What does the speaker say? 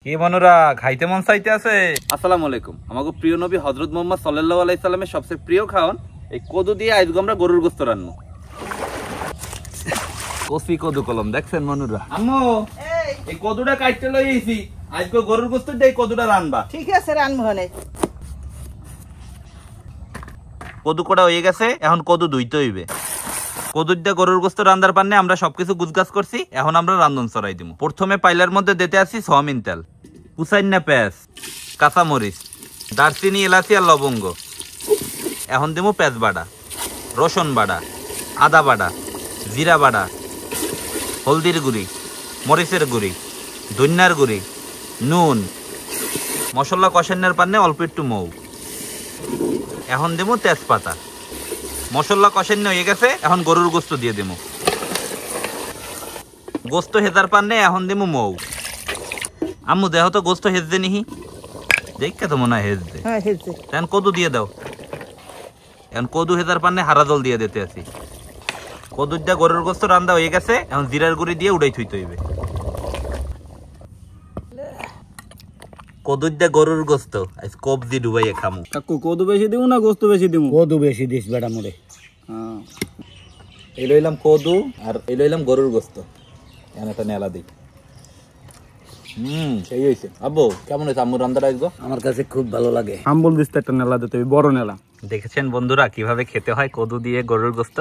কি মনুরা খাইতে মন চাইতে আছে? আসসালামু আলাইকুম। আমাগো প্রিয় নবী হযরত মুহাম্মদ সাল্লাল্লাহু আলাইহি সাল্লামের সবচেয়ে প্রিয় খাওয়ান এই কদু দিয়ে আজকে আমরা গরুর গোশত রান্না। কসি কদু কলম দেখছেন মনুরা? আম্মু এই কদুটা কাটতে লই আইছি, আজকে গরুর গোশত দিয়ে কদুটা রান্না। ঠিক আছে রান্না হলে। কদু কড়া হয়ে গেছে, এখন কদু ধুইতে হইবে। কদু দিয়ে গরুর গোশত রান্নার পান্নে আমরা সবকিছু গুছগাছ করছি, এখন আমরা রান্ধন চড়াই দিব। প্রথমে পাইলার মধ্যে দিতে আসি সয়াবিন তেল, কুচাইনা পেঁয়াজ, কাঁচামরিচ, দারচিনি, এলাচি আর লবঙ্গ। এখন দিব পেঁয়াজ বাটা, রসুন বাটা, আদা বাটা, জিরা বাটা, হলদির গুঁড়ি, মরিচের গুঁড়ি, ধনিয়ার গুঁড়ি, নুন। মশলা কষানোর পান্নে অল্প একটু মৌ। এখন দেবো তেজপাতা। মশলা কষানো হয়ে গেছে, এখন গরুর গোস্ত দিয়ে দেবো। গোস্ত হেজার পান্নে এখন দেবো মৌ। আম্মু দেহ তো গোস্ত হেজদে নিহি, দেখে তো মনে হয় হেজদে। এখন কদু দিয়ে দাও। এখন কদু হেজার পান্নে হারা জল দিয়ে দিতে আছি। কদুর দিয়ে গরুর গোস্ত রান্না হয়ে গেছে, এখন জিরার গুঁড়ি দিয়ে উড়াই থইতে হইবে। কদুর দিয়ে গরুর গোস্ত আজ কবজি ডুবাইয়ে খামু। কাকু কদু বেশি দিমু না গোস্ত বেশি দিমু? কদু বেশি দিস বেটা মোরে। এই লইলাম কদু আর এই লইলাম গরুর গোস্ত। এখন একটা নেলা দিই। সেই হয়েছে। আব্বু কেমন হয়েছে আম্মুর রান্নাটা আজকে? আমার কাছে খুব ভালো লাগে। আম্বল দিস একটা নেলা দিতে হবে, বড় নেলা। দেখেছেন বন্ধুরা কিভাবে খেতে হয় কদু দিয়ে গরুর গোস্ত?